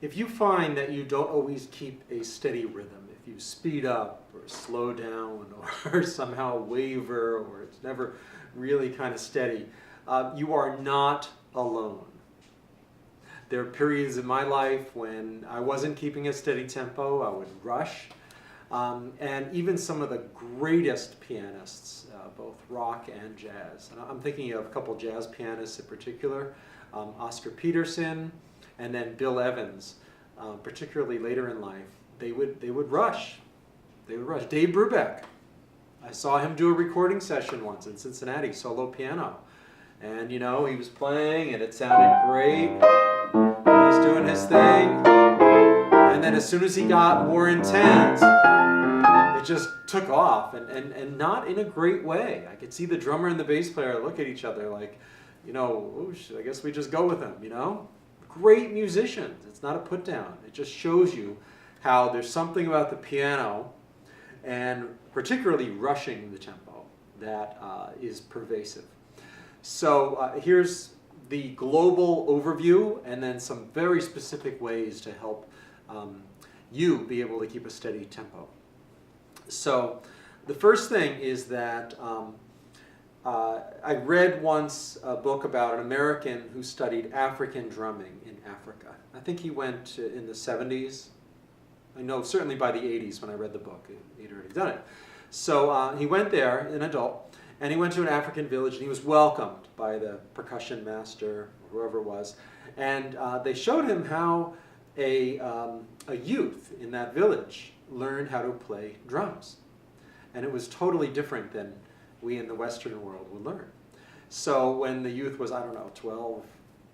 If you find that you don't always keep a steady rhythm, if you speed up or slow down or somehow waver or it's never really kind of steady, you are not alone. There are periods in my life when I wasn't keeping a steady tempo, I would rush. And even some of the greatest pianists, both rock and jazz. And I'm thinking of a couple jazz pianists in particular, Oscar Peterson and then Bill Evans, particularly later in life. They would rush. They would rush. Dave Brubeck, I saw him do a recording session once in Cincinnati, solo piano. And you know, he was playing and it sounded great. He's doing his thing. And then as soon as he got more intense, it just took off, and not in a great way. I could see the drummer and the bass player look at each other like, you know, oosh, I guess we just go with them, you know? Great musicians. It's not a put down. It just shows you how there's something about the piano, and particularly rushing the tempo, that is pervasive. So here's the global overview, and then some very specific ways to help you be able to keep a steady tempo. So the first thing is that I read once a book about an American who studied African drumming in Africa. I think he went in the 70s. I know certainly by the 80s when I read the book, he'd already done it. So he went there, an adult, and he went to an African village and he was welcomed by the percussion master, or whoever it was, and they showed him how a youth in that village learned how to play drums. And it was totally different than we in the Western world would learn. So when the youth was, I don't know,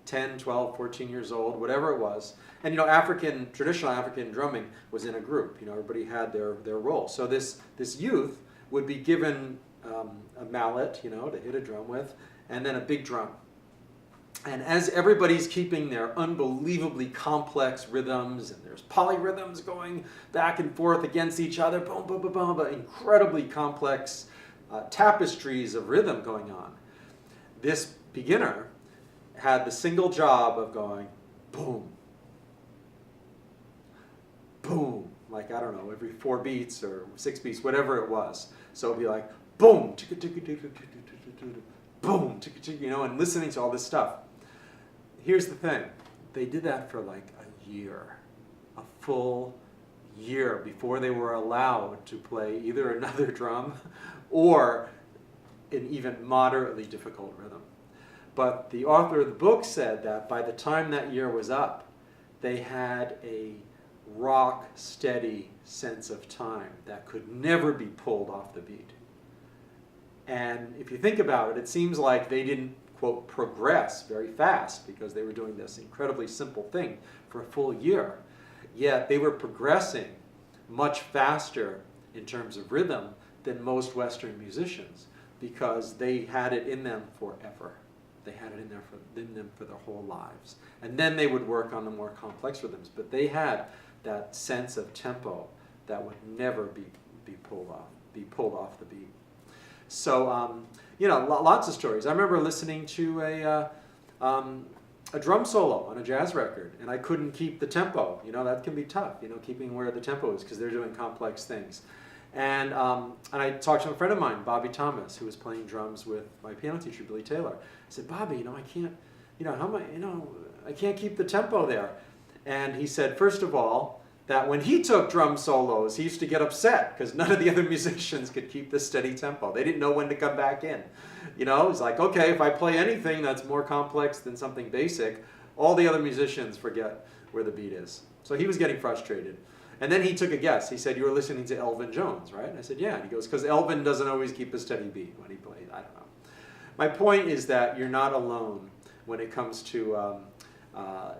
10, 12, 14 years old, whatever it was, and you know, traditional African drumming was in a group. You know, everybody had their role. So this youth would be given a mallet, you know, to hit a drum with, and then a big drum. And as everybody's keeping their unbelievably complex rhythms, and there's polyrhythms going back and forth against each other, boom, boom, boom, boom, but incredibly complex tapestries of rhythm going on. This beginner had the single job of going boom, boom, like, I don't know, every 4 beats or 6 beats, whatever it was. So it'd be like boom, boom, you know, and listening to all this stuff. Here's the thing, they did that for like a year, a full year, before they were allowed to play either another drum or an even moderately difficult rhythm. But the author of the book said that by the time that year was up, they had a rock steady sense of time that could never be pulled off the beat. And if you think about it, it seems like they didn't, quote, progress very fast because they were doing this incredibly simple thing for a full year. Yet they were progressing much faster in terms of rhythm than most Western musicians because they had it in them forever. They had it in them for their whole lives. And then they would work on the more complex rhythms. But they had that sense of tempo that would never be pulled off the beat. So, you know, lots of stories. I remember listening to a drum solo on a jazz record, and I couldn't keep the tempo. You know, that can be tough, you know, keeping where the tempo is because they're doing complex things. And I talked to a friend of mine, Bobby Thomas, who was playing drums with my piano teacher, Billy Taylor. I said, Bobby, you know, I can't, you know, how am I, you know, I can't keep the tempo there. And he said, first of all, that when he took drum solos, he used to get upset because none of the other musicians could keep the steady tempo. They didn't know when to come back in. You know, it's like, okay, if I play anything that's more complex than something basic, all the other musicians forget where the beat is. So he was getting frustrated. And then he took a guess. He said, you were listening to Elvin Jones, right? And I said, yeah. And he goes, because Elvin doesn't always keep a steady beat when he plays. I don't know. My point is that you're not alone when it comes to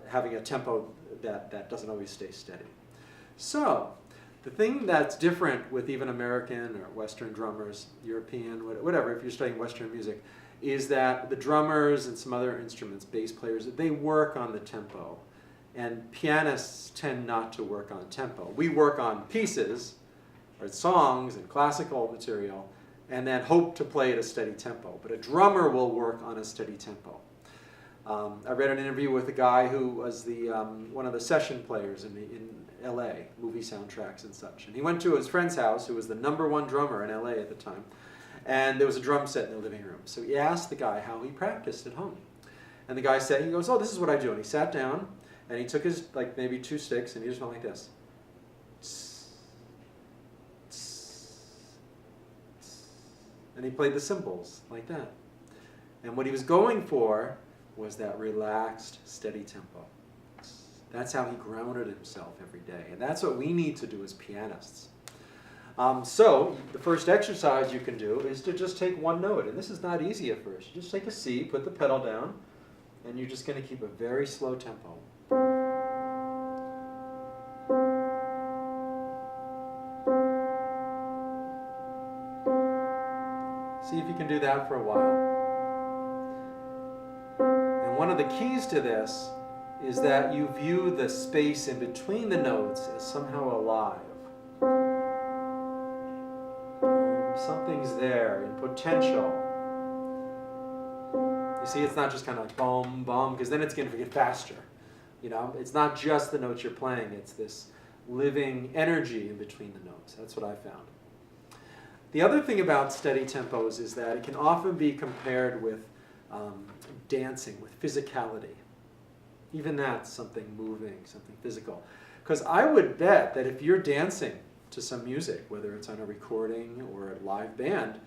having a tempo that doesn't always stay steady. So, the thing that's different with even American or Western drummers, European, whatever, if you're studying Western music, is that the drummers and some other instruments, bass players, they work on the tempo. And pianists tend not to work on tempo. We work on pieces, or songs and classical material, and then hope to play at a steady tempo. But a drummer will work on a steady tempo. I read an interview with a guy who was the one of the session players in L.A., movie soundtracks and such. And he went to his friend's house, who was the #1 drummer in L.A. at the time, and there was a drum set in the living room. So he asked the guy how he practiced at home. And the guy said, he goes, "Oh, this is what I do." And he sat down, and he took his, like, maybe 2 sticks, and he just went like this. And he played the cymbals like that. And what he was going for was that relaxed, steady tempo. That's how he grounded himself every day. And that's what we need to do as pianists. So the first exercise you can do is to just take one note. And this is not easy at first. You just take a C, put the pedal down, and you're just going to keep a very slow tempo. See if you can do that for a while. And one of the keys to this is that you view the space in between the notes as somehow alive. Something's there in potential. You see, it's not just kind of like boom, boom, because then it's going to get faster. You know, it's not just the notes you're playing, it's this living energy in between the notes. That's what I found. The other thing about steady tempos is that it can often be compared with dancing, with physicality. Even that's something moving, something physical. Because I would bet that if you're dancing to some music, whether it's on a recording or a live band,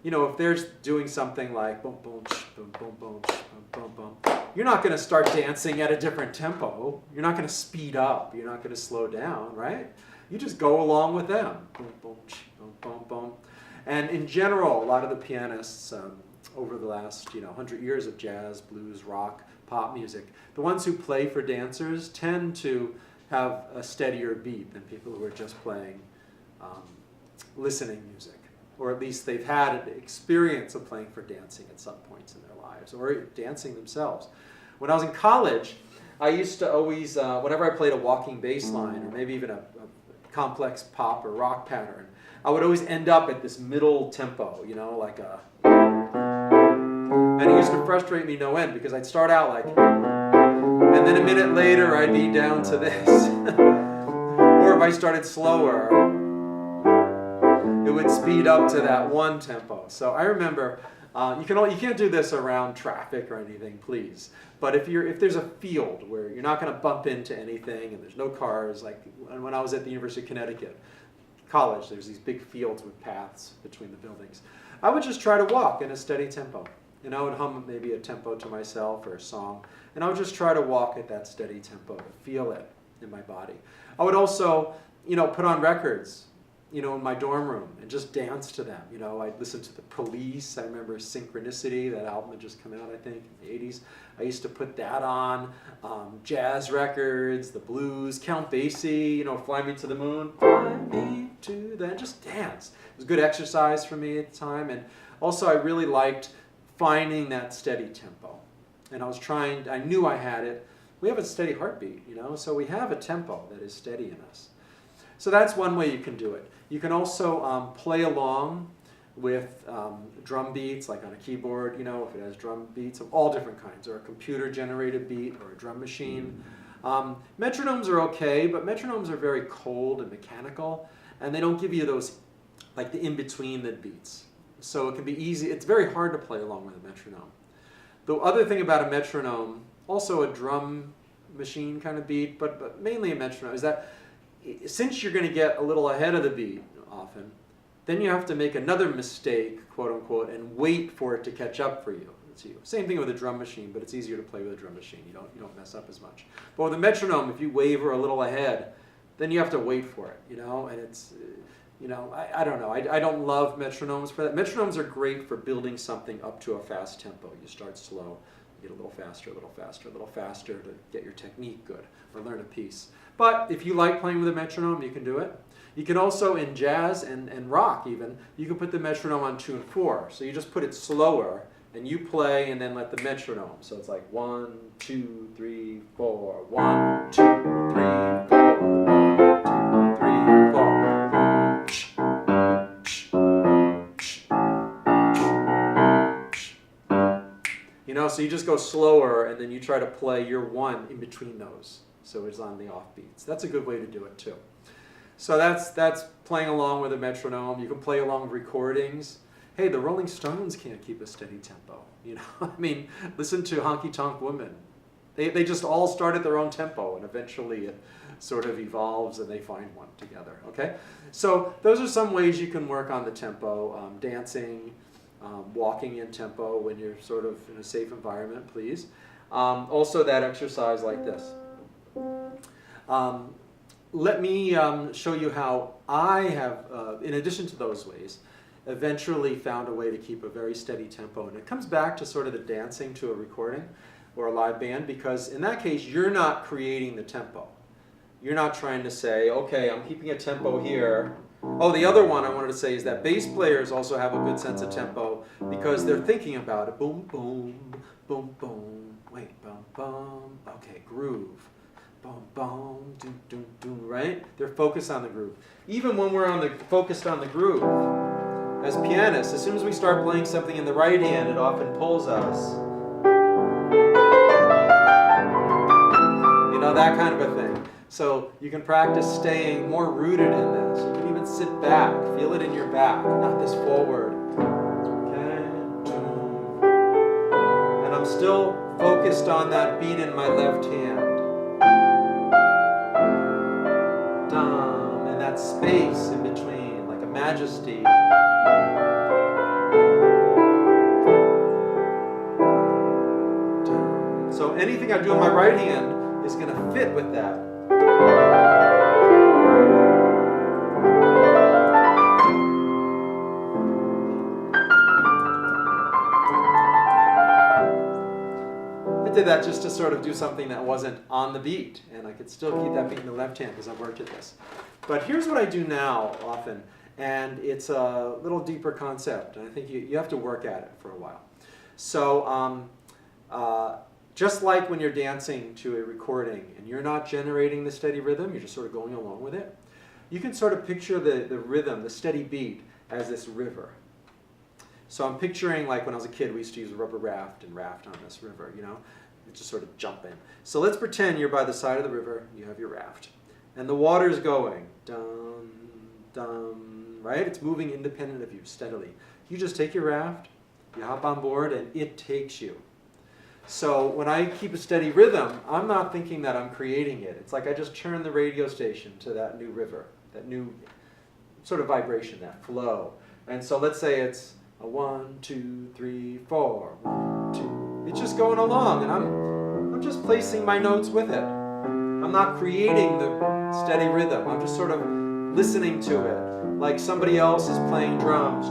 you know, if they're doing something like boom, boom, boom, boom, boom, boom, boom, boom, you're not going to start dancing at a different tempo. You're not going to speed up. You're not going to slow down, right? You just go along with them. Boom, boom, boom, boom, boom. And in general, a lot of the pianists over the last 100 years of jazz, blues, rock, pop music, the ones who play for dancers tend to have a steadier beat than people who are just playing listening music. Or at least they've had an experience of playing for dancing at some points in their lives, or dancing themselves. When I was in college, I used to always, whenever I played a walking bass line, or maybe even a complex pop or rock pattern, I would always end up at this middle tempo, you know, like a... And it used to frustrate me no end, because I'd start out like... And then a minute later, I'd be down to this. Or if I started slower, it would speed up to that one tempo. So I remember, you can't do this around traffic or anything, please. But if there's a field where you're not going to bump into anything and there's no cars, like when I was at the University of Connecticut College, there's these big fields with paths between the buildings. I would just try to walk in a steady tempo. And I would hum maybe a tempo to myself or a song. And I would just try to walk at that steady tempo to feel it in my body. I would also, put on records, in my dorm room and just dance to them. I'd listen to the Police. I remember Synchronicity, that album had just come out, I think, in the 80s. I used to put that on, jazz records, the blues, Count Basie, Fly Me to the Moon, fly me to the, just dance. It was good exercise for me at the time. And also I really liked finding that steady tempo. And I knew I had it. We have a steady heartbeat, so we have a tempo that is steady in us. So that's one way you can do it. You can also play along with drum beats, like on a keyboard, if it has drum beats of all different kinds, or a computer-generated beat, or a drum machine. Metronomes are okay, but metronomes are very cold and mechanical, and they don't give you those, like the in-between the beats. So it can be easy. It's very hard to play along with a metronome. The other thing about a metronome, also a drum machine kind of beat, but mainly a metronome, is that since you're going to get a little ahead of the beat often, then you have to make another mistake, quote unquote, and wait for it to catch up for you. Same thing with a drum machine, but it's easier to play with a drum machine. You don't mess up as much. But with a metronome, if you waver a little ahead, then you have to wait for it, and it's, I don't know. I don't love metronomes for that. Metronomes are great for building something up to a fast tempo. You start slow, you get a little faster, a little faster, a little faster to get your technique good, or learn a piece. But if you like playing with a metronome, you can do it. You can also, in jazz and rock even, you can put the metronome on tune 4. So you just put it slower, and you play, and then let the metronome. So it's like 1, 2, 3, 4, 1, 2, 3, 4, 1, 2, 3, 4. so you just go slower and then you try to play your one in between those. So it's on the offbeats. That's a good way to do it too. So that's playing along with a metronome. You can play along with recordings. Hey, the Rolling Stones can't keep a steady tempo. You know, I mean, listen to Honky Tonk Woman. They just all start at their own tempo, and eventually it sort of evolves and they find one together, okay? So those are some ways you can work on the tempo. Dancing, walking in tempo when you're sort of in a safe environment, please. Also that exercise like this. Let me show you how I have, in addition to those ways, eventually found a way to keep a very steady tempo. And it comes back to sort of the dancing to a recording or a live band, because in that case, you're not creating the tempo. You're not trying to say, okay, I'm keeping a tempo here. Oh, the other one I wanted to say is that bass players also have a good sense of tempo because they're thinking about it. Boom, boom, boom, boom. Wait, boom, boom. Okay, groove. Boom, boom, doom, doom, doom, right? They're focused on the groove. Even when we're focused on the groove, as pianists, as soon as we start playing something in the right hand, it often pulls us. You know, that kind of a thing. So you can practice staying more rooted in this. You can even sit back, feel it in your back, not this forward. Okay, and I'm still focused on that beat in my left hand. And that space in between, like a majesty. So anything I do in my right hand is going to fit with that. I did that just to sort of do something that wasn't on the beat, and I could still keep that beat in the left hand because I've worked at this. But here's what I do now often, and it's a little deeper concept, and I think you have to work at it for a while. So just like when you're dancing to a recording and you're not generating the steady rhythm, you're just sort of going along with it, you can sort of picture the rhythm, the steady beat, as this river. So I'm picturing, like when I was a kid, we used to use a rubber raft and raft on this river, you know, just sort of jump in. So let's pretend you're by the side of the river, you have your raft, and the water's going, dum, dum, right? It's moving independent of you, steadily. You just take your raft, you hop on board, and it takes you. So when I keep a steady rhythm, I'm not thinking that I'm creating it. It's like I just turn the radio station to that new river, that new sort of vibration, that flow. And so let's say it's a 1, 2, 3, 4, 1, 2. It's just going along, and I'm just placing my notes with it. I'm not creating the steady rhythm. I'm just sort of listening to it, like somebody else is playing drums.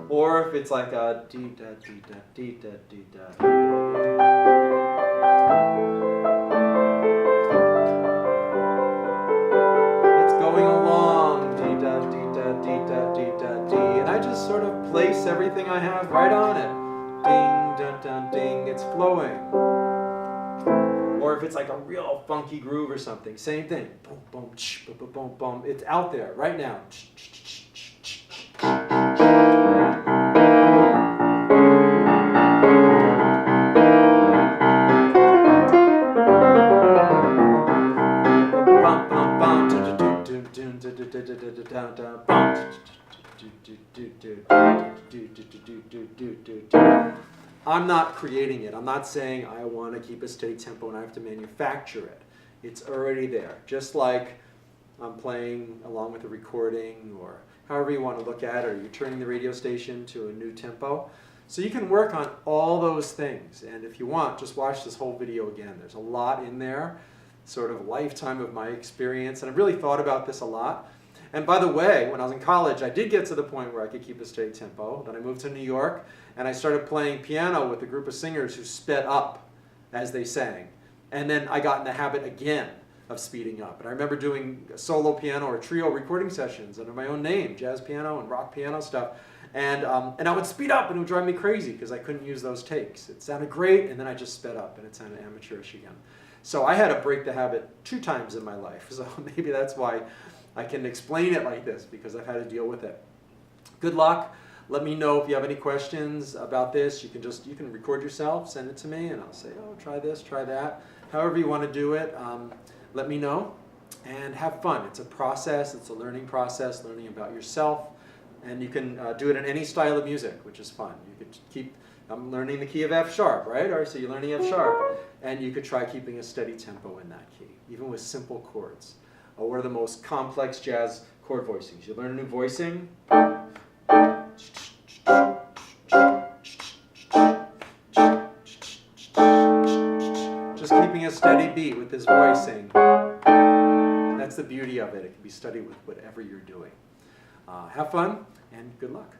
Or if it's like a dee da dee da dee da dee da. Sort of place everything I have right on it. Ding, dun, dun, ding, it's flowing. Or if it's like a real funky groove or something, same thing. Boom, boom, ch, boom, boom, boom, boom. It's out there right now. I'm not creating it. I'm not saying I want to keep a steady tempo and I have to manufacture it. It's already there. Just like I'm playing along with a recording, or however you want to look at it, or you're turning the radio station to a new tempo. So you can work on all those things. And if you want, just watch this whole video again. There's a lot in there, sort of a lifetime of my experience. And I've really thought about this a lot. And by the way, when I was in college, I did get to the point where I could keep a steady tempo. Then I moved to New York, and I started playing piano with a group of singers who sped up as they sang. And then I got in the habit again of speeding up. And I remember doing solo piano or trio recording sessions under my own name, jazz piano and rock piano stuff. And I would speed up, and it would drive me crazy because I couldn't use those takes. It sounded great, and then I just sped up, and it sounded amateurish again. So I had to break the habit 2 times in my life. So maybe that's why I can explain it like this, because I've had to deal with it. Good luck. Let me know if you have any questions about this. You can record yourself, send it to me, and I'll say, oh, try this, try that. However you want to do it, let me know. And have fun. It's a process. It's a learning process, learning about yourself. And you can do it in any style of music, which is fun. You could keep, I'm learning the key of F sharp, right? All right, so you're learning F sharp. And you could try keeping a steady tempo in that key, even with simple chords. What are the most complex jazz chord voicings? You learn a new voicing. Just keeping a steady beat with this voicing. That's the beauty of it. It can be studied with whatever you're doing. Have fun and good luck.